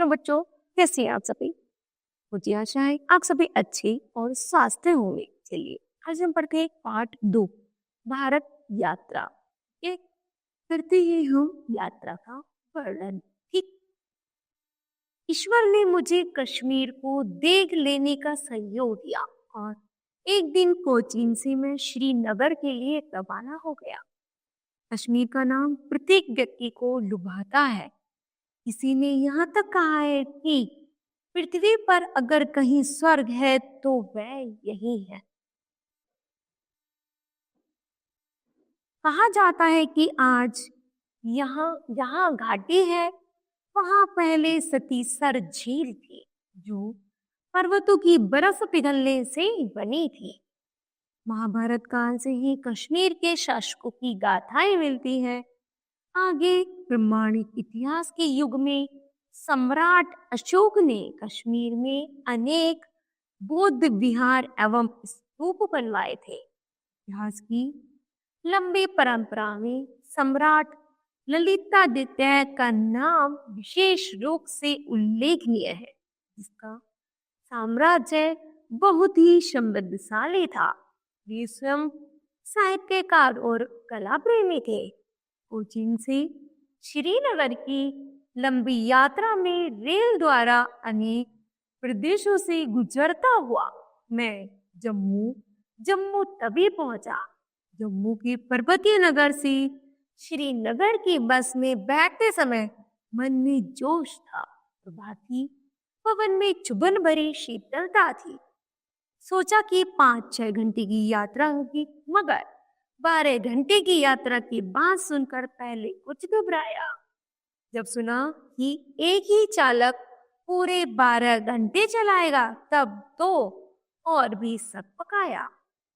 Hello बच्चों, कैसे हैं आप सभी। मुझे आशा है आप सभी अच्छे और स्वस्थ होंगे। चलिए आज हम पढ़ते हैं पार्ट 2, भारत यात्रा। ये करते हैं हम यात्रा का वर्णन। ठीक, ईश्वर ने मुझे कश्मीर को देख लेने का सहयोग दिया और एक दिन कोचीन से मैं श्रीनगर के लिए रवाना हो गया। कश्मीर का नाम प्रत्येक व्यक्ति को लुभाता है। किसी ने यहाँ तक कहा है कि पृथ्वी पर अगर कहीं स्वर्ग है तो वह यही है। कहा जाता है कि आज यहाँ जहाँ घाटी है वहां पहले सतीसर झील थी, जो पर्वतों की बर्फ पिघलने से बनी थी। महाभारत काल से ही कश्मीर के शासकों की गाथाएं मिलती है। आगे प्रमाणिक इतिहास के युग में सम्राट अशोक ने कश्मीर में अनेक बौद्ध विहार एवं स्तूप बनवाए थे। इतिहास की लंबी परंपरा में सम्राट ललितादित्य का नाम विशेष रूप से उल्लेखनीय है, जिसका साम्राज्य बहुत ही समृद्धशाली था। वे स्वयं साहित्यकार और कला प्रेमी थे। कोचीन से श्रीनगर की लंबी यात्रा में रेल द्वारा अनेक प्रदेशों से गुजरता हुआ मैं जम्मू तभी पहुंचा। जम्मू के पर्वतीय नगर से श्रीनगर की बस में बैठते समय मन में जोश था। प्रभाती पवन में चुभन भरी शीतलता थी। सोचा कि 5-6 घंटे की यात्रा होगी, मगर 12 घंटे की यात्रा की बात सुनकर पहले कुछ घबराया। जब सुना कि एक ही चालक पूरे 12 घंटे चलाएगा, तब तो और भी सक पकाया।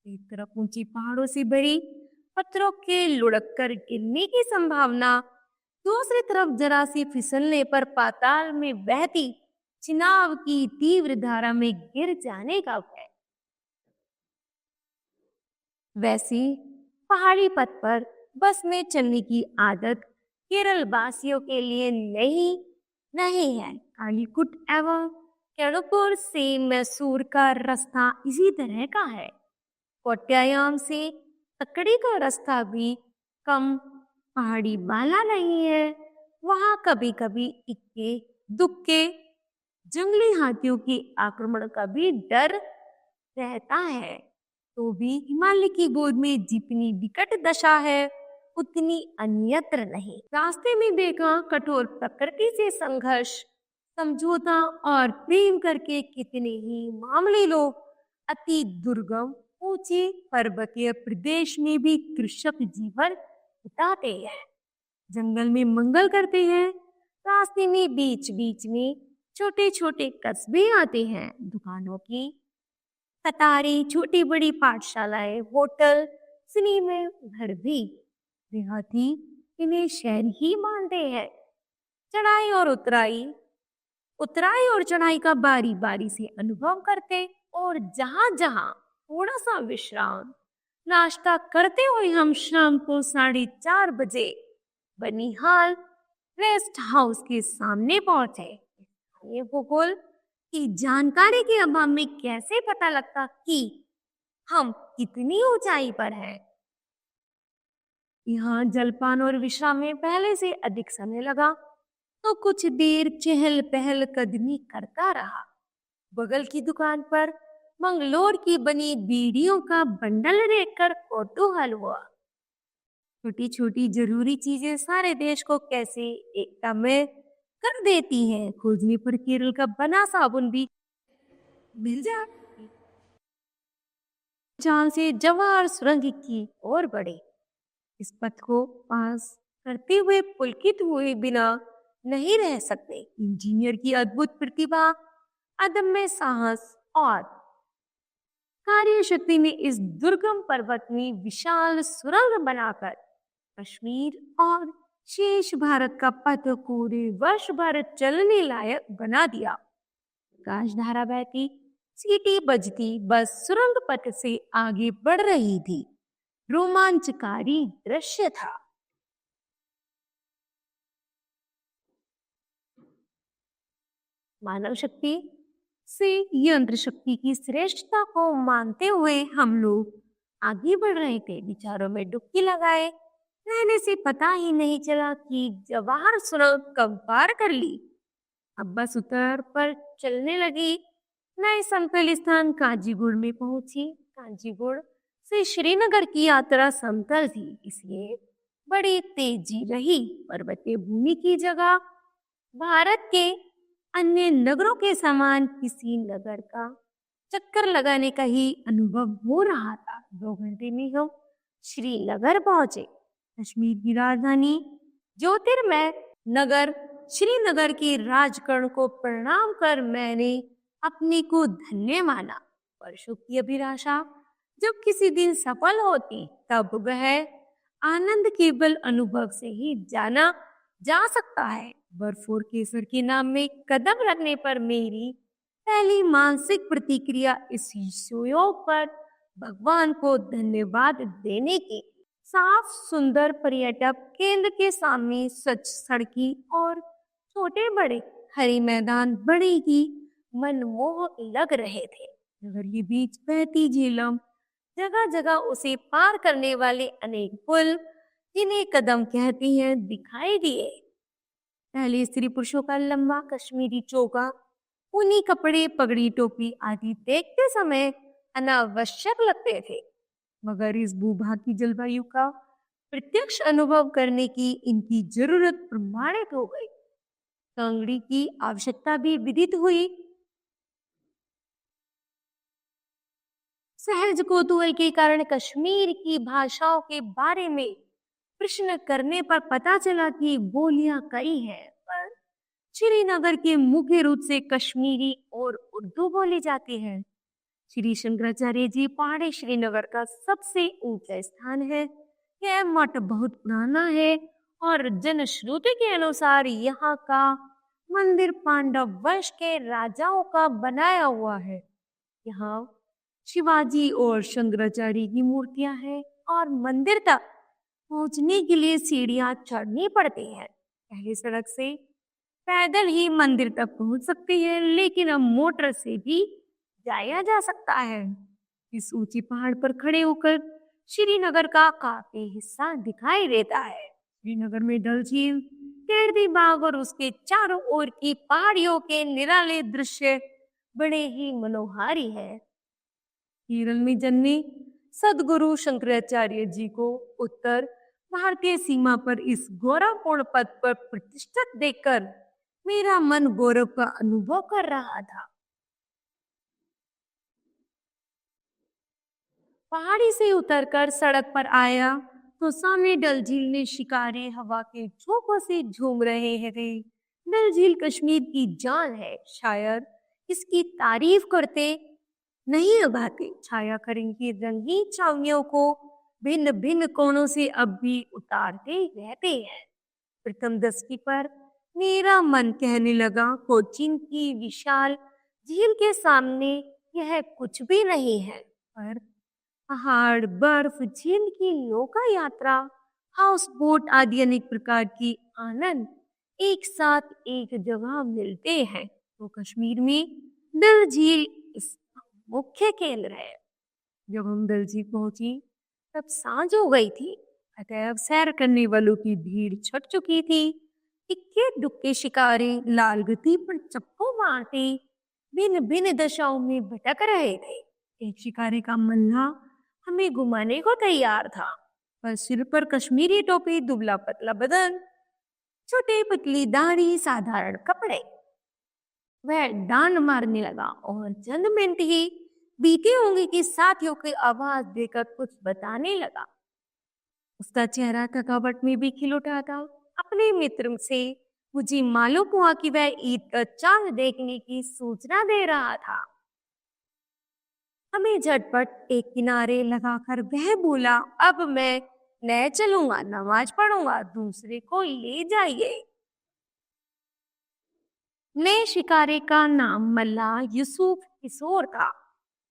एक तरफ ऊंची पहाड़ों से भरी पत्थरों के लुढ़क कर गिरने की संभावना, दूसरी तरफ जरा सी फिसलने पर पाताल में बहती चिनाव की तीव्र धारा में गिर जाने का भय। वैसी पहाड़ी पथ पर बस में चलने की आदत केरल वासियों के लिए नहीं है। कालीकुट एवं केरपुर से मैसूर का रास्ता इसी तरह का है। कोट्टायाम से तकड़ी का रास्ता भी कम पहाड़ी वाला नहीं है। वहां कभी कभी इक्के दुक्के जंगली हाथियों के आक्रमण का भी डर रहता है। तो भी हिमालय की गोद में जितनी विकट दशा है उतनी अन्यत्र नहीं। रास्ते में देखा कठोर प्रकृति से संघर्ष, समझौता और प्रेम करके कितने ही मामूली लोग अति दुर्गम ऊंचे पर्वतीय प्रदेश में भी कृषक जीवन बिताते हैं, जंगल में मंगल करते हैं। रास्ते में बीच बीच में छोटे छोटे कस्बे आते हैं, दुकानों की कतारें, छोटी बड़ी पाठशालाएं, होटल, सिनेमा घर भी। देहाती इन्हें शहर ही मानते हैं। चढ़ाई और चढ़ाई का बारी बारी से अनुभव करते और जहां जहां थोड़ा सा विश्राम नाश्ता करते हुए हम शाम को 4:30 बजे बनिहाल रेस्ट हाउस के सामने पहुंचे। ये भूगोल की जानकारी के अभाव में कैसे पता लगता कि हम कितनी ऊंचाई पर हैं। यहाँ जलपान और विश्राम में पहले से अधिक समय लगा, तो कुछ देर चहल पहल कदमी करता रहा। बगल की दुकान पर मंगलोर की बनी बीड़ियों का बंडल देखकर कौतूहल हुआ। छोटी छोटी जरूरी चीजें सारे देश को कैसे एकता में कर देती हैं। खोजने पर केरल का बना साबुन भी मिल जाए। जहां से जवाहर सुरंग की ओर बढ़े। इस पथ को पास करते हुए पुलकित हुए बिना नहीं रह सकते। इंजीनियर की अद्भुत प्रतिभा, अदम्य साहस और कार्यशक्ति ने इस दुर्गम पर्वत में विशाल सुरंग बनाकर कश्मीर और शेष भारत का पथ पूरे वर्ष भर चलने लायक बना दिया। प्रकाश धारा बहती, सीटी बजती, बस सुरंग पथ से आगे बढ़ रही थी। रोमांचकारी दृश्य था। मानव शक्ति से यंत्र शक्ति की श्रेष्ठता को मानते हुए हम लोग आगे बढ़ रहे थे। विचारों में डुबकी लगाए रहने से पता ही नहीं चला कि जवाहर सुरंग कब पार कर ली। अब बस उतर पर चलने लगी। नए समतल स्थान कांचीगुड़ में पहुंची। कांचीगुड़ से श्रीनगर की यात्रा समतल थी, इसलिए बड़ी तेजी रही। पर्वतीय भूमि की जगह भारत के अन्य नगरों के समान किसी नगर का चक्कर लगाने का ही अनुभव हो रहा था। 2 घंटे में हम श्रीनगर पहुंचे। कश्मीर की राजधानी ज्योतिर्मय नगर श्रीनगर के राजकर्ण को प्रणाम कर मैंने अपने को धन्य माना। वर्षों की अभिलाषा जब किसी दिन सफल होती तब वह आनंद केवल अनुभव से ही जाना जा सकता है। बर्फ और केसर के नाम में कदम रखने पर मेरी पहली मानसिक प्रतिक्रिया इस सुयोग पर भगवान को धन्यवाद देने की। साफ सुंदर पर्यटक केंद्र के सामने स्वच्छ सड़कें और छोटे बड़े हरे मैदान बड़े ही मनमोहक लग रहे थे। नगर के बीच बहती झीलम, जगह जगह उसे पार करने वाले अनेक पुल जिन्हें कदम कहते हैं दिखाई दिए। पहले स्त्री पुरुषों का लंबा कश्मीरी चोगा, ऊनी कपड़े, पगड़ी, टोपी आदि देखते समय अनावश्यक लगते थे, मगर इस भूभाग की जलवायु का प्रत्यक्ष अनुभव करने की इनकी जरूरत प्रमाणित हो गई। कांगड़ी की आवश्यकता भी विदित हुई। सहज कौतूहल के कारण कश्मीर की भाषाओं के बारे में प्रश्न करने पर पता चला कि बोलियां कई हैं, पर श्रीनगर के मुख्य रूप से कश्मीरी और उर्दू बोली जाती है। श्री शंकराचार्य जी पहाड़ी श्रीनगर का सबसे ऊंचा स्थान है। यह मठ बहुत पुराना है और जनश्रुति के अनुसार यहाँ का मंदिर पांडव वंश के राजाओं का बनाया हुआ है। यहाँ शिवाजी और शंकराचार्य की मूर्तियां हैं और मंदिर तक पहुंचने के लिए सीढ़ियां चढ़नी पड़ती हैं। पहले सड़क से पैदल ही मंदिर तक पहुंच सकती है, लेकिन अब मोटर से भी जाया जा सकता है। इस ऊंची पहाड़ पर खड़े होकर श्रीनगर का काफी हिस्सा दिखाई देता है। श्रीनगर में डल झील, टेढ़ी बाग और उसके चारों ओर की पहाड़ियों के निराले दृश्य बड़े ही मनोहारी है। केरल में जन्मे सदगुरु शंकराचार्य जी को उत्तर भारतीय सीमा पर इस गौरवपूर्ण पद पर प्रतिष्ठित देखकर मेरा मन गौरव का अनुभव कर रहा था। पहाड़ी से उतरकर सड़क पर आया तो सामने डल झील में शिकारे हवा के झोंकों से झूम रहे थे। डल झील कश्मीर की जान है, शायद इसकी तारीफ करते नहीं उभाते। छाया करें की रंगीन छावनियों को भिन्न भिन्न कोणों से अब भी उतारते रहते हैं। प्रथम दृष्टि पर मेरा मन कहने लगा, कोचीन की विशाल झील के सामने यह कुछ भी नहीं है, पर पहाड़, बर्फ, झील की नौका यात्रा, हाउस बोट आदि अनेक प्रकार की आनंद एक साथ एक जगह मिलते हैं। तो कश्मीर में डल झील इसका मुख्य केंद्र है। जब हम डल झील पहुंची तब सांझ हो गई थी, अतः सैर करने वालों की भीड़ छट चुकी थी। इक्के दुक्के शिकारे लाल गति पर चप्पू मारते भिन्न भिन्न दिशाओं में भटक रहे थे। एक शिकारे का मल्ला हमें घुमाने को तैयार था, पर सिर पर कश्मीरी टोपी, दुबला पतला बदन, छोटे पतली दाढ़ी, साधारण कपड़े। वह डांड मारने लगा और चंद मिनट ही बीते होंगे कि साथियों की आवाज देकर कुछ बताने लगा। उसका चेहरा थकावट में भी खिल उठा था। अपने मित्र से मुझे मालूम हुआ कि वह ईद का चांद देखने की सूचना दे रहा था। हमें झटपट एक किनारे लगाकर वह बोला, अब मैं चलूंगा, नमाज पढ़ूंगा, दूसरे को ले जाइए। नए शिकारे का नाम मल्ला यूसुफ किशोर था।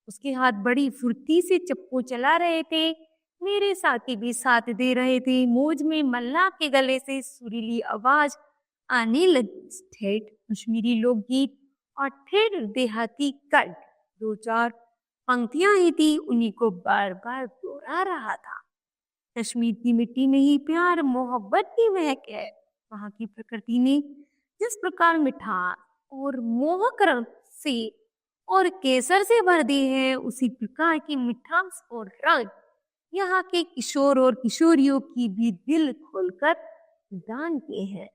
उसके हाथ बड़ी फुर्ती से चप्पू चला रहे थे। मेरे साथी भी साथ दे रहे थे। मौज में मल्ला के गले से सुरीली आवाज आने लगी। ठेठ कश्मीरी लोकगीत और फिर देहाती कल्ट, दो चार पंक्तियां ही थी, उन्हीं को बार बार दोहरा रहा था। कश्मीर की मिट्टी में ही प्यार मोहब्बत की महक है। वहाँ की प्रकृति ने जिस प्रकार मिठास और मोहक रंग से और केसर से भर दी है, उसी प्रकार की मिठास और रंग यहाँ के किशोर और किशोरियों की भी दिल खोलकर दान किए हैं।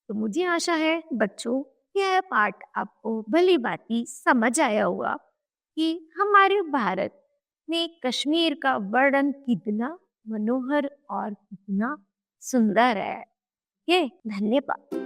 तो मुझे आशा है बच्चों, यह पाठ आपको भली भांति समझ आया होगा कि हमारे भारत में कश्मीर का वर्णन कितना मनोहर और कितना सुंदर है। ये धन्यवाद।